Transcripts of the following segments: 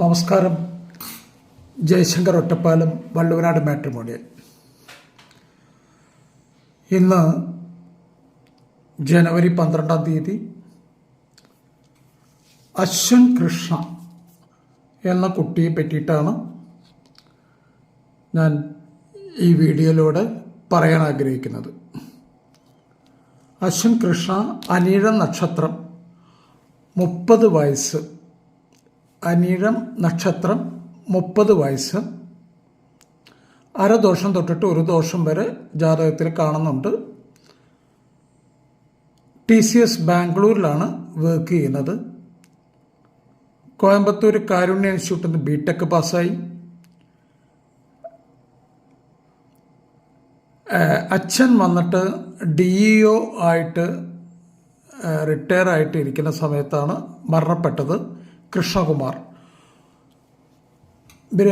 നമസ്കാരം. ജയശങ്കർ ഒറ്റപ്പാലം, വള്ളുവനാട് മാട്രിമോണിയൽ. ഇന്ന് ജനുവരി 12 അശ്വിൻ കൃഷ്ണ എന്ന കുട്ടിയെ പറ്റിയിട്ടാണ് ഞാൻ ഈ വീഡിയോയിലൂടെ പറയാൻ ആഗ്രഹിക്കുന്നത്. അശ്വിൻ കൃഷ്ണ, അനിഴം നക്ഷത്രം, 30 വയസ്സ്. അനിഴം നക്ഷത്രം, 30 വയസ്സ്. അരദോഷം തൊട്ടിട്ട് ഒരു ദോഷം വരെ ജാതകത്തിൽ കാണുന്നുണ്ട്. TCS ബാംഗ്ലൂരിലാണ് വർക്ക് ചെയ്യുന്നത്. കോയമ്പത്തൂർ കാരുണ്യ ഇൻസ്റ്റിറ്റ്യൂട്ടിൽ നിന്ന് BTech പാസ്സായി. അച്ഛൻ വന്നിട്ട് DEO ആയിട്ട് റിട്ടയർ ആയിട്ട് ഇരിക്കുന്ന സമയത്താണ് മരണപ്പെട്ടത്. കൃഷ്ണകുമാർ. ഇവർ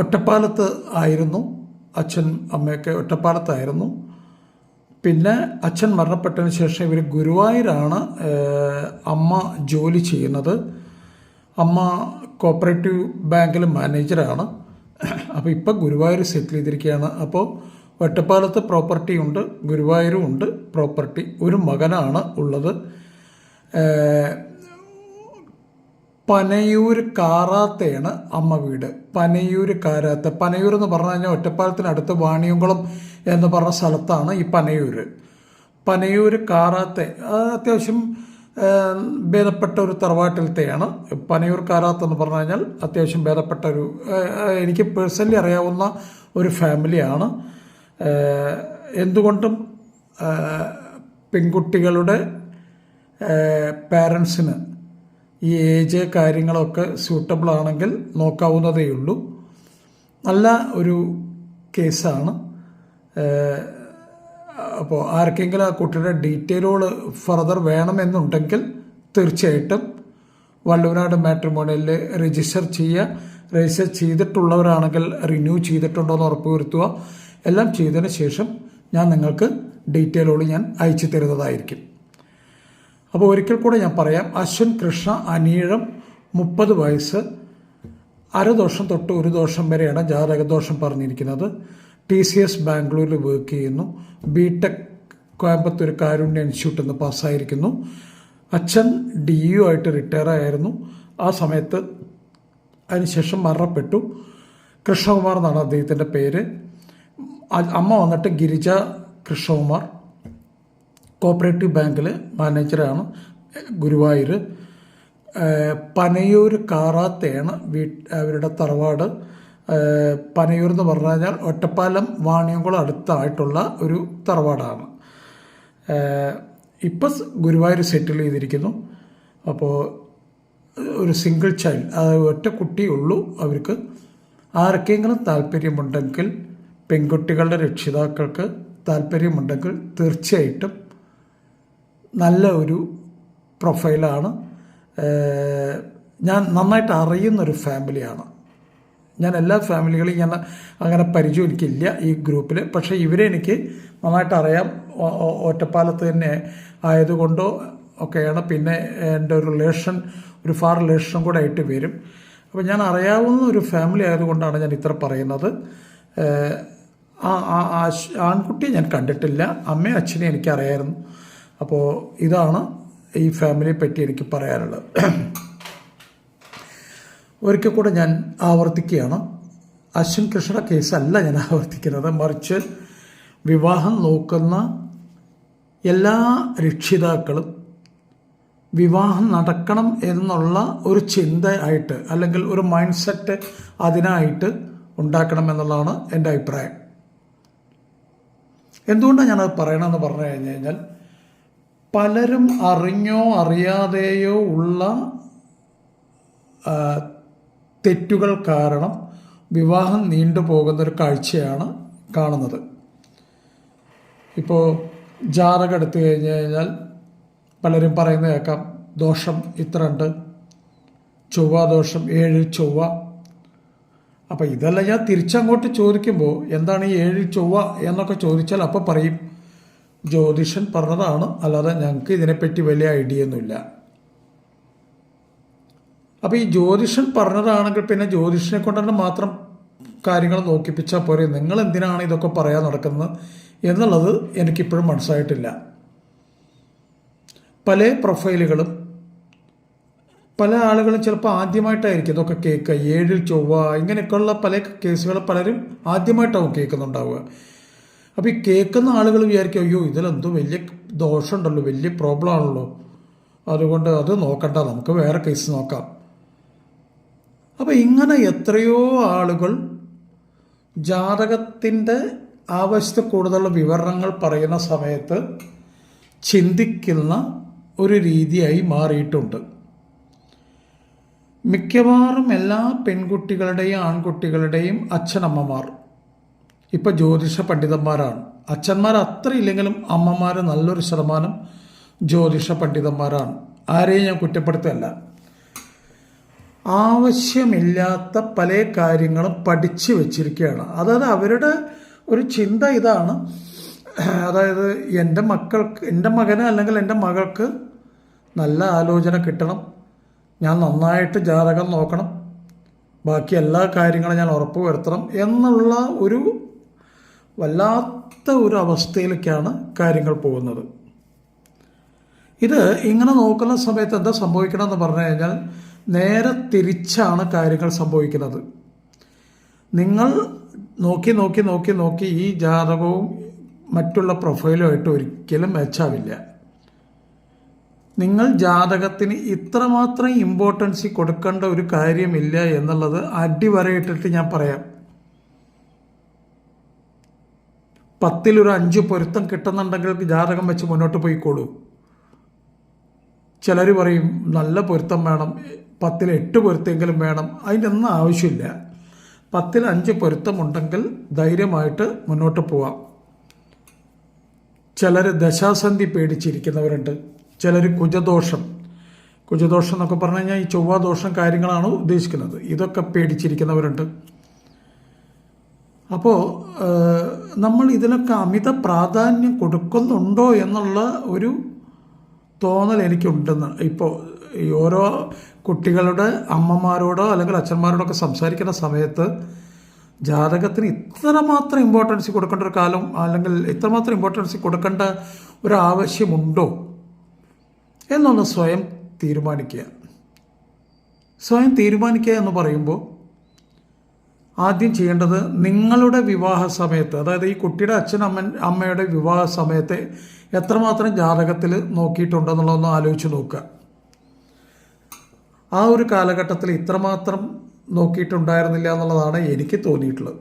ഒറ്റപ്പാലത്ത് ആയിരുന്നു. അച്ഛൻ അമ്മയൊക്കെ ഒറ്റപ്പാലത്തായിരുന്നു. പിന്നെ അച്ഛൻ മരണപ്പെട്ടതിന് ശേഷം ഇവർ ഗുരുവായൂരാണ് അമ്മ ജോലി ചെയ്യുന്നത്. അമ്മ കോപ്പറേറ്റീവ് ബാങ്കിൽ മാനേജറാണ്. അപ്പോൾ ഇപ്പം ഗുരുവായൂർ സെറ്റിൽ ചെയ്തിരിക്കുകയാണ്. അപ്പോൾ ഒറ്റപ്പാലത്ത് പ്രോപ്പർട്ടി ഉണ്ട്, ഗുരുവായൂരും ഉണ്ട് പ്രോപ്പർട്ടി. ഒരു മകനാണ് ഉള്ളത്. പനയൂർ കാറാത്തയാണ് അമ്മ വീട്. പനയൂർ കാരാത്ത. പനയൂർ എന്ന് പറഞ്ഞു കഴിഞ്ഞാൽ ഒറ്റപ്പാലത്തിനടുത്ത് വാണിയംകുളം എന്ന് പറഞ്ഞ സ്ഥലത്താണ് ഈ പനയൂർ. പനയൂർ കാറാത്ത അത്യാവശ്യം ഭേദപ്പെട്ട ഒരു തറവാട്ടിലത്തെയാണ്. പനയൂർ കാരാത്ത എന്ന് പറഞ്ഞു കഴിഞ്ഞാൽ അത്യാവശ്യം ഭേദപ്പെട്ട ഒരു, എനിക്ക് പേഴ്സണലി അറിയാവുന്ന ഒരു ഫാമിലിയാണ്. എന്തുകൊണ്ടും പെൺകുട്ടികളുടെ പാരൻസിന് ഈ ഏജ് കാര്യങ്ങളൊക്കെ സ്യൂട്ടബിൾ ആണെങ്കിൽ നോക്കാവുന്നതേ ഉള്ളൂ. നല്ല ഒരു കേസാണ്. അപ്പോൾ ആർക്കെങ്കിലും ആ കുട്ടിയുടെ ഡീറ്റെയിലുകൾ ഫർദർ വേണമെന്നുണ്ടെങ്കിൽ തീർച്ചയായിട്ടും വള്ളുവനാട് മാട്രിമോണിയലിൽ രജിസ്റ്റർ ചെയ്യുക. രജിസ്റ്റർ ചെയ്തിട്ടുള്ളവരാണെങ്കിൽ റിന്യൂ ചെയ്തിട്ടുണ്ടോ എന്ന് ഉറപ്പുവരുത്തുക. എല്ലാം ചെയ്തതിന് ശേഷം ഞാൻ നിങ്ങൾക്ക് ഡീറ്റെയിലുകൾ ഞാൻ അയച്ചു തരുന്നതായിരിക്കും. അപ്പോൾ ഒരിക്കൽ കൂടെ ഞാൻ പറയാം. അശ്വിൻ കൃഷ്ണ, അനീഴം, 30 വയസ്സ്. അരദോഷം തൊട്ട് ഒരു ദോഷം വരെയാണ് ജാതകദോഷം പറഞ്ഞിരിക്കുന്നത്. TCS ബാംഗ്ലൂരിൽ വർക്ക് ചെയ്യുന്നു. BTech കോയമ്പത്തൂർ കാരുണ്യ ഇൻസ്റ്റിറ്റ്യൂട്ടിൽ നിന്ന് പാസ്സായിരിക്കുന്നു. അച്ഛൻ DEO ആയിട്ട് റിട്ടയർ ആയിരുന്നു. ആ സമയത്ത് അതിനുശേഷം മരണപ്പെട്ടു. കൃഷ്ണകുമാർ എന്നാണ് അദ്ദേഹത്തിൻ്റെ പേര്. അമ്മ വന്നിട്ട് ഗിരിജ കൃഷ്ണകുമാർ, കോപ്പറേറ്റീവ് ബാങ്കിൽ മാനേജറാണ്, ഗുരുവായൂർ. പനയൂർ കാറാത്തയാണ് അവരുടെ തറവാട്. പനയൂർ എന്ന് പറഞ്ഞു കഴിഞ്ഞാൽ ഒറ്റപ്പാലം വാണിയംകുളം അടുത്തായിട്ടുള്ള ഒരു തറവാടാണ്. ഇപ്പം ഗുരുവായൂർ സെറ്റിൽ ചെയ്തിരിക്കുന്നു. അപ്പോൾ ഒരു സിംഗിൾ ചൈൽഡ്, ഒറ്റ കുട്ടിയുള്ളൂ അവർക്ക്. ആർക്കെങ്കിലും താല്പര്യമുണ്ടെങ്കിൽ, പെൺകുട്ടികളുടെ രക്ഷിതാക്കൾക്ക് താല്പര്യമുണ്ടെങ്കിൽ തീർച്ചയായിട്ടും നല്ല ഒരു പ്രൊഫൈലാണ്. ഞാൻ നന്നായിട്ട് അറിയുന്നൊരു ഫാമിലിയാണ്. ഞാൻ എല്ലാ ഫാമിലികളെയും ഞാൻ അങ്ങനെ പരിചയം എനിക്കില്ല ഈ ഗ്രൂപ്പിൽ. പക്ഷേ ഇവരെ എനിക്ക് നന്നായിട്ട് അറിയാം. ഒറ്റപ്പാലത്ത് തന്നെ ആയതുകൊണ്ടോ ഒക്കെയാണ്. പിന്നെ എൻ്റെ ഒരു റിലേഷൻ, ഒരു ഫാർ റിലേഷനും കൂടെ ആയിട്ട് വരും. അപ്പോൾ ഞാൻ അറിയാവുന്ന ഒരു ഫാമിലി ആയതുകൊണ്ടാണ് ഞാൻ ഇത്ര പറയുന്നത്. ആൺകുട്ടിയെ ഞാൻ കണ്ടിട്ടില്ല. അമ്മയും അച്ഛനെയും എനിക്കറിയായിരുന്നു. അപ്പോൾ ഇതാണ് ഈ ഫാമിലിയെ പറ്റി എനിക്ക് പറയാനുള്ളത്. ഒരിക്കൽ കൂടെ ഞാൻ ആവർത്തിക്കുകയാണ്. അശ്വിൻ കൃഷ്ണ കേസല്ല ഞാൻ ആവർത്തിക്കുന്നത്. മറിച്ച് വിവാഹം നോക്കുന്ന എല്ലാ രക്ഷിതാക്കളും വിവാഹം നടക്കണം എന്നുള്ള ഒരു ചിന്തയായിട്ട്, അല്ലെങ്കിൽ ഒരു മൈൻഡ് സെറ്റ് അതിനായിട്ട് ഉണ്ടാക്കണം എന്നുള്ളതാണ് എൻ്റെ അഭിപ്രായം. എന്തുകൊണ്ടാണ് ഞാനത് പറയണമെന്ന് പറഞ്ഞു കഴിഞ്ഞാൽ, പലരും അറിഞ്ഞോ അറിയാതെയോ ഉള്ള തെറ്റുകൾ കാരണം വിവാഹം നീണ്ടുപോകുന്നൊരു കാഴ്ചയാണ് കാണുന്നത്. ഇപ്പോൾ ജാതകം എടുത്തു കഴിഞ്ഞ് കഴിഞ്ഞാൽ പലരും പറയുന്നത് കേൾക്കാം, ദോഷം ഇത്ര ഉണ്ട്, ചൊവ്വ ദോഷം 7 ചൊവ്വ. അപ്പോൾ ഇതെല്ലാം ഞാൻ തിരിച്ചങ്ങോട്ട് ചോദിക്കുമ്പോൾ എന്താണ് ഈ 7 ചൊവ്വ എന്നൊക്കെ ചോദിച്ചാൽ അപ്പോൾ പറയും ജ്യോതിഷൻ പറഞ്ഞതാണ്, അല്ലാതെ ഞങ്ങൾക്ക് ഇതിനെപ്പറ്റി വലിയ ഐഡിയ ഒന്നുമില്ല. അപ്പോൾ ഈ ജ്യോതിഷൻ പറഞ്ഞതാണെങ്കിൽ പിന്നെ ജ്യോതിഷനെ കൊണ്ട് തന്നെ മാത്രം കാര്യങ്ങൾ നോക്കിപ്പിച്ചാൽ പോരെ, നിങ്ങൾ എന്തിനാണ് ഇതൊക്കെ പറയാൻ നടക്കുന്നത് എന്നുള്ളത് എനിക്കിപ്പോഴും മനസ്സിലായിട്ടില്ല. പല പ്രൊഫൈലുകളും പല ആളുകളും ചിലപ്പോൾ ആദ്യമായിട്ടായിരിക്കും ഇതൊക്കെ കേൾക്കുക. 7-ൽ ചൊവ്വ ഇങ്ങനെയൊക്കെയുള്ള പല കേസുകൾ പലരും ആദ്യമായിട്ടാവും കേൾക്കുന്നുണ്ടാവുക. അപ്പോൾ ഈ കേൾക്കുന്ന ആളുകൾ വിചാരിക്കും, അയ്യോ ഇതിലെന്തോ വലിയ ദോഷമുണ്ടല്ലോ, വലിയ പ്രോബ്ലം ആണല്ലോ, അതുകൊണ്ട് അത് നോക്കണ്ട, നമുക്ക് വേറെ കേസ് നോക്കാം. അപ്പോൾ ഇങ്ങനെ എത്രയോ ആളുകൾ ജാതകത്തിൻ്റെ ആവശ്യത്തിൽ കൂടുതലുള്ള വിവരണങ്ങൾ പറയുന്ന സമയത്ത് ചിന്തിക്കുന്ന ഒരു രീതിയായി മാറിയിട്ടുണ്ട്. മിക്കവാറും എല്ലാ പെൺകുട്ടികളുടെയും ആൺകുട്ടികളുടെയും അച്ഛനമ്മമാർ ഇപ്പം ജ്യോതിഷ പണ്ഡിതന്മാരാണ്. അച്ഛന്മാർ അത്ര ഇല്ലെങ്കിലും അമ്മമാർ നല്ലൊരു ശതമാനം ജ്യോതിഷ പണ്ഡിതന്മാരാണ്. ആരെയും ഞാൻ കുറ്റപ്പെടുത്തല്ല. ആവശ്യമില്ലാത്ത പല കാര്യങ്ങളും പഠിച്ചു വച്ചിരിക്കുകയാണ്. അതായത് അവരുടെ ഒരു ചിന്ത ഇതാണ്, അതായത് എൻ്റെ മകന് അല്ലെങ്കിൽ എൻ്റെ മകൾക്ക് നല്ല ആലോചന കിട്ടണം, ഞാൻ നന്നായിട്ട് ജാതകം നോക്കണം, ബാക്കി എല്ലാ കാര്യങ്ങളും ഞാൻ ഉറപ്പ് വരുത്തണം എന്നുള്ള ഒരു വല്ലാത്ത ഒരു അവസ്ഥയിലേക്കാണ് കാര്യങ്ങൾ പോകുന്നത്. ഇത് ഇങ്ങനെ നോക്കുന്ന സമയത്ത് എന്താ സംഭവിക്കണമെന്ന് പറഞ്ഞു കഴിഞ്ഞാൽ നേരെ തിരിച്ചാണ് കാര്യങ്ങൾ സംഭവിക്കുന്നത്. നിങ്ങൾ നോക്കി നോക്കി നോക്കി നോക്കി ഈ ജാതകവും മറ്റുള്ള പ്രൊഫൈലുമായിട്ട് ഒരിക്കലും മാച്ചാവില്ല. നിങ്ങൾ ജാതകത്തിന് ഇത്രമാത്രം ഇമ്പോർട്ടൻസ് കൊടുക്കേണ്ട ഒരു കാര്യമില്ല എന്നുള്ളത് അടിവരയിട്ടിട്ട് ഞാൻ പറയാം. 10-ൽ ഒരു 5 പൊരുത്തം കിട്ടുന്നുണ്ടെങ്കിൽ ജാതകം വെച്ച് മുന്നോട്ട് പോയിക്കോളൂ. ചിലർ പറയും നല്ല പൊരുത്തം വേണം, 10-ൽ 8 പൊരുത്തെങ്കിലും വേണം. അതിൻ്റെ ഒന്നും ആവശ്യമില്ല. 10-ൽ 5 പൊരുത്തമുണ്ടെങ്കിൽ ധൈര്യമായിട്ട് മുന്നോട്ട് പോവാം. ചിലർ ദശാസന്ധി പേടിച്ചിരിക്കുന്നവരുണ്ട്, ചിലർ കുജദോഷം എന്നൊക്കെ പറഞ്ഞു കഴിഞ്ഞാൽ ഈ ചൊവ്വാദോഷം കാര്യങ്ങളാണ് ഉദ്ദേശിക്കുന്നത്. ഇതൊക്കെ പേടിച്ചിരിക്കുന്നവരുണ്ട്. അപ്പോൾ നമ്മൾ ഇതിനൊക്കെ അമിത പ്രാധാന്യം കൊടുക്കുന്നുണ്ടോ എന്നുള്ള ഒരു തോന്നൽ എനിക്കുണ്ടെന്ന്. ഇപ്പോൾ ഈ ഓരോ കുട്ടികളുടെ അമ്മമാരോടോ അല്ലെങ്കിൽ അച്ഛന്മാരോടൊക്കെ സംസാരിക്കുന്ന സമയത്ത് ജാതകത്തിന് ഇത്രമാത്രം ഇമ്പോർട്ടൻസ് കൊടുക്കേണ്ട ഒരു കാലം അല്ലെങ്കിൽ ഇത്രമാത്രം ഇമ്പോർട്ടൻസ് കൊടുക്കേണ്ട ഒരു ആവശ്യമുണ്ടോ എന്നൊന്ന് സ്വയം തീരുമാനിക്കുക. സ്വയം തീരുമാനിക്കുക എന്ന് പറയുമ്പോൾ ആദ്യം ചെയ്യേണ്ടത് നിങ്ങളുടെ വിവാഹ സമയത്ത്, അതായത് ഈ കുട്ടിയുടെ അമ്മയുടെ വിവാഹ സമയത്ത് എത്രമാത്രം ജാതകത്തിൽ നോക്കിയിട്ടുണ്ടെന്നുള്ളതൊന്ന് ആലോചിച്ച് നോക്കുക. ആ ഒരു കാലഘട്ടത്തിൽ ഇത്രമാത്രം നോക്കിയിട്ടുണ്ടായിരുന്നില്ല എന്നുള്ളതാണ് എനിക്ക് തോന്നിയിട്ടുള്ളത്.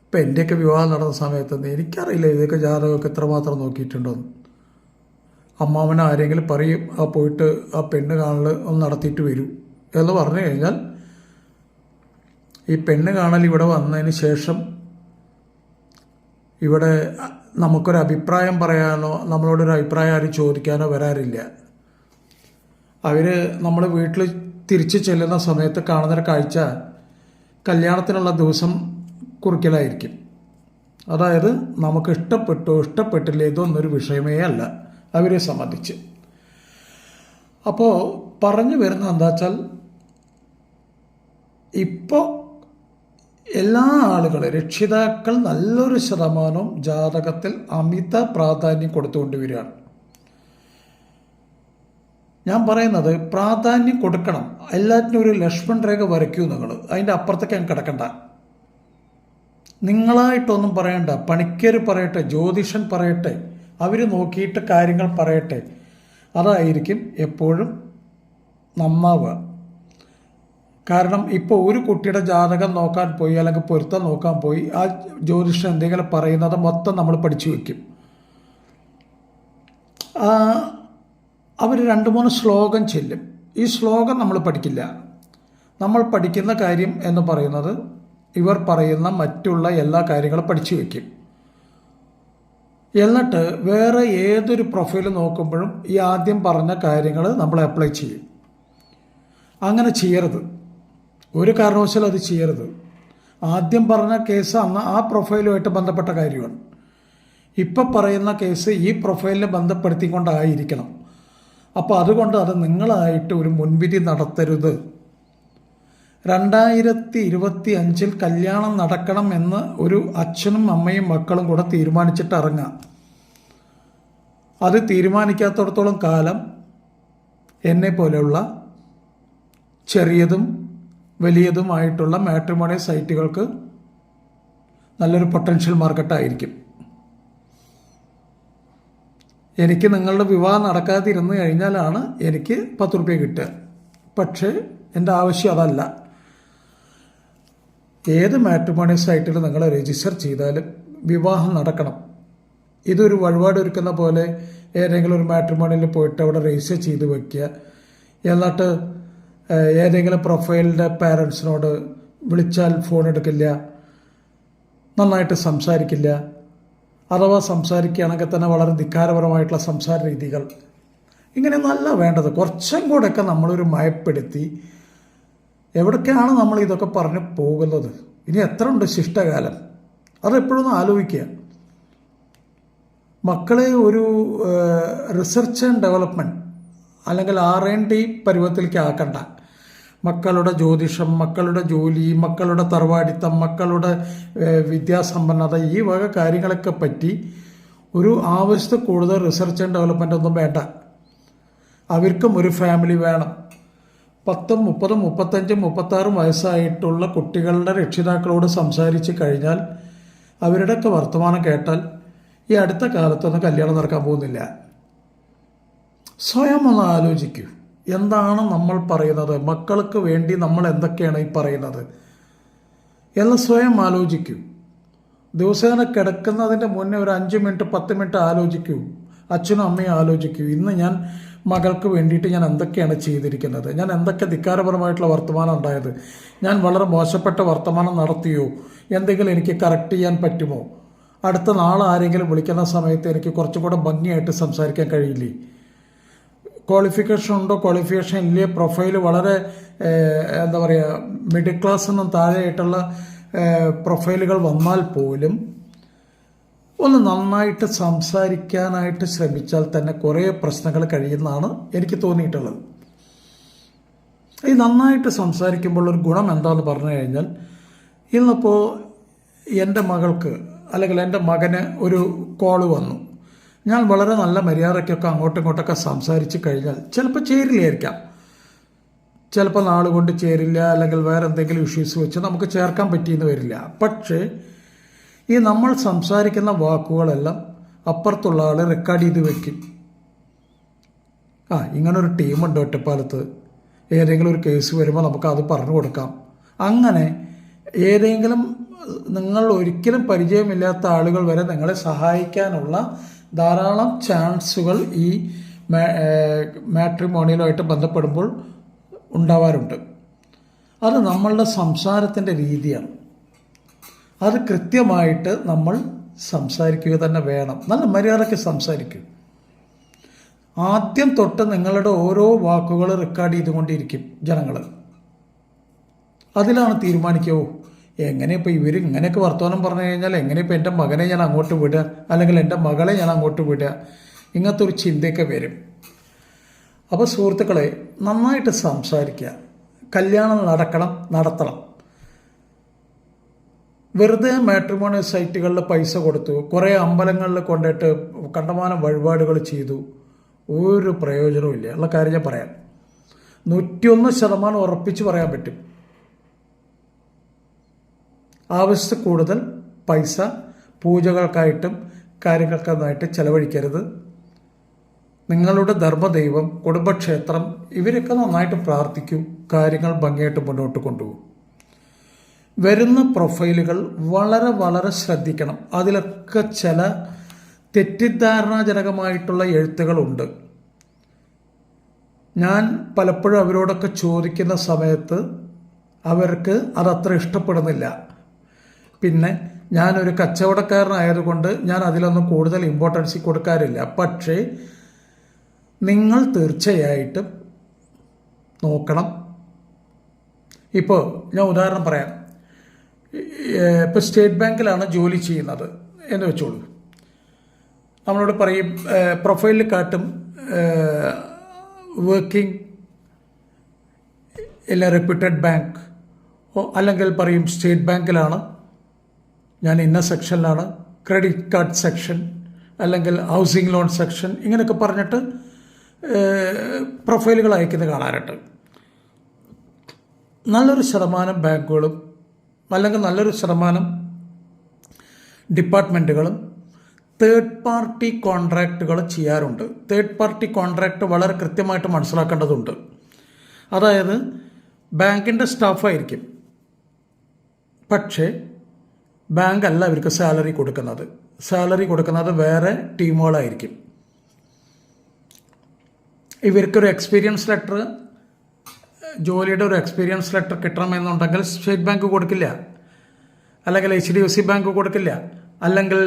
ഇപ്പം എൻ്റെയൊക്കെ വിവാഹം നടന്ന സമയത്തൊന്നും എനിക്കറിയില്ല ഇതൊക്കെ ജാതകമൊക്കെ എത്രമാത്രം നോക്കിയിട്ടുണ്ടോയെന്ന്. അമ്മാവനെ ആരെങ്കിലും പറയും ആ പോയിട്ട് ആ പെണ്ണ് കാണൽ ഒന്ന് നടത്തിയിട്ട് വരൂ എന്ന് പറഞ്ഞു കഴിഞ്ഞാൽ ഈ പെണ്ണ് കാണൽ ഇവിടെ വന്നതിന് ശേഷം ഇവിടെ നമുക്കൊരു അഭിപ്രായം പറയാനോ നമ്മളോടൊരു അഭിപ്രായം ആരും ചോദിക്കാനോ വരാറില്ല. അവർ നമ്മൾ വീട്ടിൽ തിരിച്ചു ചെല്ലുന്ന സമയത്ത് കാണുന്നൊരു കാഴ്ച കല്യാണത്തിനുള്ള ദിവസം കുറിക്കലായിരിക്കും. അതായത് നമുക്ക് ഇഷ്ടപ്പെട്ടില്ല ഇതൊന്നൊരു വിഷയമേ അല്ല അവരെ സംബന്ധിച്ച്. അപ്പോൾ പറഞ്ഞു വരുന്നത് എന്താ വെച്ചാൽ ഇപ്പോൾ എല്ലാ ആളുകളും രക്ഷിതാക്കൾ നല്ലൊരു ശതമാനവും ജാതകത്തിൽ അമിത പ്രാധാന്യം കൊടുത്തുകൊണ്ടുവരികയാണ്. ഞാൻ പറയുന്നത് പ്രാധാന്യം കൊടുക്കണം. എല്ലാറ്റിനും ഒരു ലക്ഷ്മൺ രേഖ വരയ്ക്കൂ നിങ്ങൾ. അതിൻ്റെ അപ്പുറത്തേക്ക് ഞാൻ കിടക്കണ്ട. നിങ്ങളായിട്ടൊന്നും പറയണ്ട. പണിക്കർ പറയട്ടെ, ജ്യോതിഷൻ പറയട്ടെ, അവർ നോക്കിയിട്ട് കാര്യങ്ങൾ പറയട്ടെ. അതായിരിക്കും എപ്പോഴും നന്നാവുക. കാരണം ഇപ്പോൾ ഒരു കുട്ടിയുടെ ജാതകം നോക്കാൻ പോയി അല്ലെങ്കിൽ പൊരുത്തം നോക്കാൻ പോയി ആ ജ്യോതിഷൻ എന്തെങ്കിലും പറയുന്നത് മൊത്തം നമ്മൾ പഠിച്ചു വയ്ക്കും. അവർ 2-3 ശ്ലോകം ചെല്ലും. ഈ ശ്ലോകം നമ്മൾ പഠിക്കില്ല. നമ്മൾ പഠിക്കുന്ന കാര്യം എന്ന് പറയുന്നത് ഇവർ പറയുന്ന മറ്റുള്ള എല്ലാ കാര്യങ്ങളും പഠിച്ചു വയ്ക്കും. എന്നിട്ട് വേറെ ഏതൊരു പ്രൊഫൈൽ നോക്കുമ്പോഴും ഈ ആദ്യം പറഞ്ഞ കാര്യങ്ങൾ നമ്മൾ അപ്ലൈ ചെയ്യും. അങ്ങനെ ചെയ്യരുത്. ഒരു കാരണവശാലും അത് ചെയ്യരുത്. ആദ്യം പറഞ്ഞ കേസ് അന്ന് ആ പ്രൊഫൈലുമായിട്ട് ബന്ധപ്പെട്ട കാര്യമാണ്. ഇപ്പം പറയുന്ന കേസ് ഈ പ്രൊഫൈലിനെ ബന്ധപ്പെടുത്തിക്കൊണ്ടായിരിക്കണം. അപ്പോൾ അതുകൊണ്ട് അത് നിങ്ങളായിട്ട് ഒരു മുൻവിധി നടത്തരുത്. 2025 കല്യാണം നടക്കണം എന്ന് ഒരു അച്ഛനും അമ്മയും മക്കളും കൂടെ തീരുമാനിച്ചിട്ട് ഇറങ്ങാം. അത് തീരുമാനിക്കാത്തിടത്തോളം കാലം എന്നെ പോലെയുള്ള ചെറിയതും വലിയതുമായിട്ടുള്ള മാട്രിമോണിയൽ സൈറ്റുകൾക്ക് നല്ലൊരു പൊട്ടൻഷ്യൽ മാർക്കറ്റായിരിക്കും. എനിക്ക് നിങ്ങളുടെ വിവാഹം നടക്കാതിരുന്നു കഴിഞ്ഞാലാണ് എനിക്ക് 10 രൂപ കിട്ടുക. പക്ഷേ എൻ്റെ ആവശ്യം അതല്ല. ഏത് മാട്രിമോണിയൽ സൈറ്റിൽ നിങ്ങൾ രജിസ്റ്റർ ചെയ്താലും വിവാഹം നടക്കണം. ഇതൊരു വഴിപാടൊരുക്കുന്ന പോലെ ഏതെങ്കിലും ഒരു മാട്രിമോണിയലിൽ പോയിട്ട് അവിടെ രജിസ്റ്റർ ചെയ്ത് വയ്ക്കുക. എന്നിട്ട് ഏതെങ്കിലും പ്രൊഫൈലിൻ്റെ പാരൻസിനോട് വിളിച്ചാൽ ഫോൺ എടുക്കില്ല, നന്നായിട്ട് സംസാരിക്കില്ല, അഥവാ സംസാരിക്കുകയാണെങ്കിൽ തന്നെ വളരെ ധിക്കാരപരമായിട്ടുള്ള സംസാര രീതികൾ. ഇങ്ങനെയൊന്നല്ല വേണ്ടത്. കുറച്ചും കൂടെയൊക്കെ നമ്മളൊരു മയപ്പെടുത്തി എവിടേക്കാണ് നമ്മൾ ഇതൊക്കെ പറഞ്ഞ് പോകുന്നത്? ഇനി എത്ര ഉണ്ട് ശിഷ്ടകാലം? അതെപ്പോഴൊന്ന് ആലോചിക്കുക. മക്കളെ ഒരു റിസർച്ച് ആൻഡ് ഡെവലപ്മെൻറ്റ് അല്ലെങ്കിൽ R&D പരുവത്തിലേക്ക് ആക്കണ്ട. മക്കളുടെ ജ്യോതിഷം, മക്കളുടെ ജോലി, മക്കളുടെ തറവാടിത്തം, മക്കളുടെ വിദ്യാസമ്പന്നത, ഈ വക കാര്യങ്ങളൊക്കെ പറ്റി ഒരു ആവശ്യത്തിൽ കൂടുതൽ റിസർച്ച് ആൻഡ് ഡെവലപ്മെൻ്റ് ഒന്നും വേണ്ട. അവർക്കും ഒരു ഫാമിലി വേണം. 10, 30, 35, 36 വയസ്സായിട്ടുള്ള കുട്ടികളുടെ രക്ഷിതാക്കളോട് സംസാരിച്ച് കഴിഞ്ഞാൽ അവരുടെയൊക്കെ വർത്തമാനം കേട്ടാൽ ഈ അടുത്ത കാലത്തൊന്നും കല്യാണം നടക്കാൻ പോകുന്നില്ല. സ്വയം ഒന്ന് ആലോചിക്കൂ. എന്താണ് നമ്മൾ പറയുന്നത്? മക്കൾക്ക് വേണ്ടി നമ്മൾ എന്തൊക്കെയാണ് ഈ പറയുന്നത് എന്ന് സ്വയം ആലോചിക്കൂ. ദിവസേന കിടക്കുന്നതിൻ്റെ മുന്നേ ഒരു 5 മിനിറ്റ് 10 മിനിറ്റ് ആലോചിക്കൂ. അച്ഛനും അമ്മയും ആലോചിക്കൂ. ഇന്ന് ഞാൻ മകൾക്ക് വേണ്ടിയിട്ട് ഞാൻ എന്തൊക്കെയാണ് ചെയ്തിരിക്കുന്നത്? ഞാൻ എന്തൊക്കെ ധിക്കാരപരമായിട്ടുള്ള വർത്തമാനം ഉണ്ടായത്? ഞാൻ വളരെ മോശപ്പെട്ട വർത്തമാനം നടത്തിയോ? എന്തെങ്കിലും എനിക്ക് കറക്റ്റ് ചെയ്യാൻ പറ്റുമോ? അടുത്ത നാളെ ആരെങ്കിലും വിളിക്കുന്ന സമയത്ത് എനിക്ക് കുറച്ചും കൂടെ ഭംഗിയായിട്ട് സംസാരിക്കാൻ കഴിയില്ലേ? ക്വാളിഫിക്കേഷൻ ഉണ്ടോ, ക്വാളിഫിക്കേഷൻ ഇല്ലേ, പ്രൊഫൈൽ വളരെ എന്താ പറയുക, മിഡിൽ ക്ലാസ് ഒന്നും താഴെയായിട്ടുള്ള പ്രൊഫൈലുകൾ വന്നാൽ പോലും ഒന്ന് നന്നായിട്ട് സംസാരിക്കാനായിട്ട് ശ്രമിച്ചാൽ തന്നെ കുറേ പ്രശ്നങ്ങൾ കഴിയുന്നതാണ് എനിക്ക് തോന്നിയിട്ടുള്ളത്. ഈ നന്നായിട്ട് സംസാരിക്കുമ്പോൾ ഒരു ഗുണം എന്താണെന്ന് പറഞ്ഞു കഴിഞ്ഞാൽ, ഇന്നിപ്പോൾ എൻ്റെ മകൾക്ക് അല്ലെങ്കിൽ എൻ്റെ മകന് ഒരു കോള് വന്നു. ഞാൻ വളരെ നല്ല മര്യാദയ്ക്കൊക്കെ അങ്ങോട്ടും ഇങ്ങോട്ടൊക്കെ സംസാരിച്ച് കഴിഞ്ഞാൽ ചിലപ്പോൾ ചേരില്ലായിരിക്കാം, ചിലപ്പോൾ നാളുകൊണ്ട് ചേരില്ല, അല്ലെങ്കിൽ വേറെ എന്തെങ്കിലും ഇഷ്യൂസ് വെച്ച് നമുക്ക് ചേർക്കാൻ പറ്റിയെന്ന് വരില്ല. പക്ഷേ ഈ നമ്മൾ സംസാരിക്കുന്ന വാക്കുകളെല്ലാം അപ്പുറത്തുള്ള ആൾ റെക്കോർഡ് ചെയ്ത് വെക്കും. ഇങ്ങനൊരു ടീമുണ്ട് ഒറ്റപ്പാലത്ത്, ഏതെങ്കിലും ഒരു കേസ് വരുമ്പോൾ നമുക്ക് അത് പറഞ്ഞു കൊടുക്കാം. അങ്ങനെ ഏതെങ്കിലും നിങ്ങൾ ഒരിക്കലും പരിചയമില്ലാത്ത ആളുകൾ വരെ നിങ്ങളെ സഹായിക്കാനുള്ള ധാരാളം ചാൻസുകൾ ഈ മാട്രിമോണിയലുമായിട്ട് ബന്ധപ്പെടുമ്പോൾ ഉണ്ടാവാറുണ്ട്. അത് നമ്മളുടെ സംസാരത്തിൻ്റെ രീതിയാണ്. അത് കൃത്യമായിട്ട് നമ്മൾ സംസാരിക്കുക തന്നെ വേണം. നല്ല മര്യാദയ്ക്ക് സംസാരിക്കുക. ആദ്യം തൊട്ട് നിങ്ങളുടെ ഓരോ വാക്കുകൾ റെക്കോർഡ് ചെയ്തുകൊണ്ടിരിക്കും ജനങ്ങൾ. അതിലാണ് തീരുമാനിക്കോ എങ്ങനെ ഇപ്പോൾ ഇവർ ഇങ്ങനെയൊക്കെ വർത്തമാനം പറഞ്ഞു കഴിഞ്ഞാൽ എങ്ങനെ ഇപ്പോൾ എൻ്റെ മകനെ ഞാൻ അങ്ങോട്ട് വിടുക, അല്ലെങ്കിൽ എൻ്റെ മകളെ ഞാൻ അങ്ങോട്ട് വിടുക, ഇങ്ങനത്തെ ഒരു ചിന്തയൊക്കെ വരും. അപ്പോൾ സുഹൃത്തുക്കളെ, നന്നായിട്ട് സംസാരിക്കുക. കല്യാണം നടത്തണം. വെറുതെ മാട്രിമോണിയൽ സൈറ്റുകളിൽ പൈസ കൊടുത്തു, കുറേ അമ്പലങ്ങളിൽ കൊണ്ടിട്ട് കണ്ടമാനം വഴിപാടുകൾ ചെയ്തു, ഒരു പ്രയോജനവും ഇല്ല. ഉള്ള കാര്യം ഞാൻ പറയാം. 101% ഉറപ്പിച്ച് പറയാൻ പറ്റും. ആവശ്യത്തിൽ കൂടുതൽ പൈസ പൂജകൾക്കായിട്ടും കാര്യങ്ങൾക്കൊന്നായിട്ട് ചെലവഴിക്കരുത്. നിങ്ങളുടെ ധർമ്മദൈവം, കുടുംബക്ഷേത്രം, ഇവരൊക്കെ നന്നായിട്ട് പ്രാർത്ഥിക്കൂ. കാര്യങ്ങൾ ഭംഗിയായിട്ട് മുന്നോട്ട് കൊണ്ടുപോകും. വരുന്ന പ്രൊഫൈലുകൾ വളരെ വളരെ ശ്രദ്ധിക്കണം. അതിലൊക്കെ ചില തെറ്റിദ്ധാരണാജനകമായിട്ടുള്ള എഴുത്തുകളുണ്ട്. ഞാൻ പലപ്പോഴും അവരോടൊക്കെ ചോദിക്കുന്ന സമയത്ത് അവർക്ക് അതത്ര ഇഷ്ടപ്പെടുന്നില്ല. പിന്നെ ഞാനൊരു കച്ചവടക്കാരനായതുകൊണ്ട് ഞാൻ അതിലൊന്നും കൂടുതൽ ഇമ്പോർട്ടൻസ് കൊടുക്കാറില്ല. പക്ഷേ നിങ്ങൾ തീർച്ചയായിട്ടും നോക്കണം. ഇപ്പോൾ ഞാൻ ഉദാഹരണം പറയാം. ഇപ്പോൾ സ്റ്റേറ്റ് ബാങ്കിലാണ് ജോലി ചെയ്യുന്നത് എന്ന് വെച്ചോളൂ. നമ്മളോട് പറയും, പ്രൊഫൈലിൽ കാട്ടും വർക്കിംഗ് ഇല്ല റെപ്യൂട്ടഡ് ബാങ്ക്, അല്ലെങ്കിൽ പറയും സ്റ്റേറ്റ് ബാങ്കിലാണ്, ഞാൻ ഇന്ന സെക്ഷനിലാണ്, ക്രെഡിറ്റ് കാർഡ് സെക്ഷൻ അല്ലെങ്കിൽ ഹൗസിംഗ് ലോൺ സെക്ഷൻ, ഇങ്ങനെയൊക്കെ പറഞ്ഞിട്ട് പ്രൊഫൈലുകൾ അയക്കുന്നത് കാണാറുണ്ട്. നല്ലൊരു ശതമാനം ബാങ്കുകളും അല്ലെങ്കിൽ നല്ലൊരു ശതമാനം ഡിപ്പാർട്ട്മെൻറ്റുകളും തേർഡ് പാർട്ടി കോൺട്രാക്റ്റുകൾ ചെയ്യാറുണ്ട്. തേർഡ് പാർട്ടി കോൺട്രാക്റ്റ് വളരെ കൃത്യമായിട്ട് മനസ്സിലാക്കേണ്ടതുണ്ട്. അതായത് ബാങ്കിൻ്റെ സ്റ്റാഫായിരിക്കും, പക്ഷേ ബാങ്ക് അല്ല ഇവർക്ക് സാലറി കൊടുക്കുന്നത് വേറെ ടീമുകളായിരിക്കും. ഇവർക്കൊരു എക്സ്പീരിയൻസ് ലെറ്റർ, ജോലിയുടെ ഒരു എക്സ്പീരിയൻസ് ലെറ്റർ കിട്ടണമെന്നുണ്ടെങ്കിൽ സ്റ്റേറ്റ് ബാങ്ക് കൊടുക്കില്ല, അല്ലെങ്കിൽ HDFC ബാങ്ക് കൊടുക്കില്ല, അല്ലെങ്കിൽ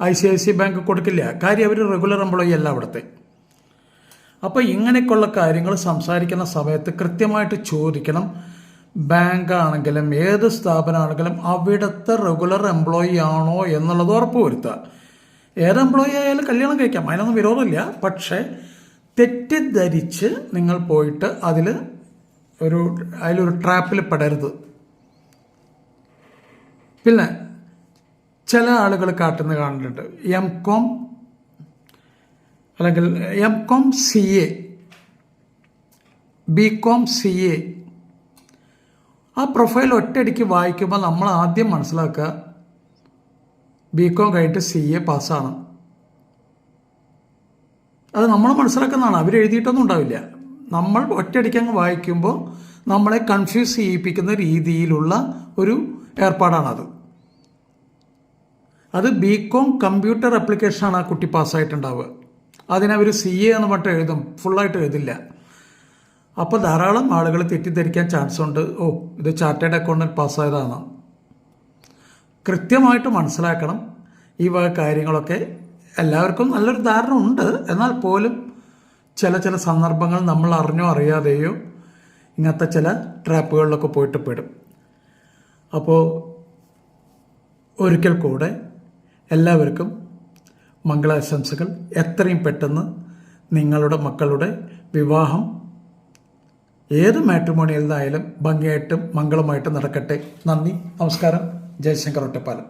ICICI ബാങ്ക് കൊടുക്കില്ല. കാര്യം അവർ റെഗുലർ എംപ്ലോയി അല്ല അവിടുത്തെ. അപ്പോൾ ഇങ്ങനെയൊക്കെയുള്ള കാര്യങ്ങൾ സംസാരിക്കുന്ന സമയത്ത് കൃത്യമായിട്ട് ചോദിക്കണം. ബാങ്ക് ആണെങ്കിലും ഏത് സ്ഥാപനമാണെങ്കിലും അവിടുത്തെ റെഗുലർ എംപ്ലോയി ആണോ എന്നുള്ളത് ഉറപ്പ് വരുത്തുക. ഏത് എംപ്ലോയി ആയാലും കല്യാണം കഴിക്കാം, അതിനൊന്നും വിരോധമില്ല. പക്ഷേ തെറ്റിദ്ധരിച്ച് നിങ്ങൾ പോയിട്ട് അതിലൊരു ട്രാപ്പിൽ പെടരുത്. പിന്നെ ചില ആളുകൾ കാണുന്നുണ്ട് MCOM അല്ലെങ്കിൽ MCOM CA, BCOM CA. ആ പ്രൊഫൈൽ ഒറ്റയടിക്ക് വായിക്കുമ്പോൾ നമ്മൾ ആദ്യം മനസ്സിലാക്കുക BCOM കഴിഞ്ഞിട്ട് CA പാസ്സാണ്. അത് നമ്മൾ മനസ്സിലാക്കുന്നതാണ്, അവരെഴുതിയിട്ടൊന്നും ഉണ്ടാവില്ല. നമ്മൾ ഒറ്റയടിക്ക് അങ്ങ് വായിക്കുമ്പോൾ നമ്മളെ കൺഫ്യൂസ് ചെയ്യിപ്പിക്കുന്ന രീതിയിലുള്ള ഒരു ഏർപ്പാടാണത്. അത് BCOM കമ്പ്യൂട്ടർ ആപ്ലിക്കേഷനാണ് ആ കുട്ടി പാസ്സായിട്ടുണ്ടാവുക. അതിനവർ CA എന്ന് പറഞ്ഞിട്ട് എഴുതും, ഫുള്ളായിട്ട് എഴുതില്ല. അപ്പോൾ ധാരാളം ആളുകൾ തെറ്റിദ്ധരിക്കാൻ ചാൻസ് ഉണ്ട്, ഇത് ചാർട്ടേഡ് അക്കൗണ്ടൻറ്റ് പാസ്സായതാണ്. കൃത്യമായിട്ട് മനസ്സിലാക്കണം ഈ വക കാര്യങ്ങളൊക്കെ. എല്ലാവർക്കും നല്ലൊരു ധാരണ ഉണ്ട്, എന്നാൽ പോലും ചില സന്ദർഭങ്ങൾ നമ്മൾ അറിഞ്ഞോ അറിയാതെയോ ഇങ്ങനത്തെ ചില ട്രാപ്പുകളിലൊക്കെ പോയിട്ട് പെടും. അപ്പോൾ ഒരിക്കൽ കൂടെ എല്ലാവർക്കും മംഗളാശംസകൾ. എത്രയും പെട്ടെന്ന് നിങ്ങളുടെ മക്കളുടെ വിവാഹം ഏത് മാട്രിമോണിയിൽ നിന്നായാലും ഭംഗിയായിട്ടും മംഗളമായിട്ടും നടക്കട്ടെ. നന്ദി, നമസ്കാരം. ജയശങ്കർ ഒറ്റപ്പാലം.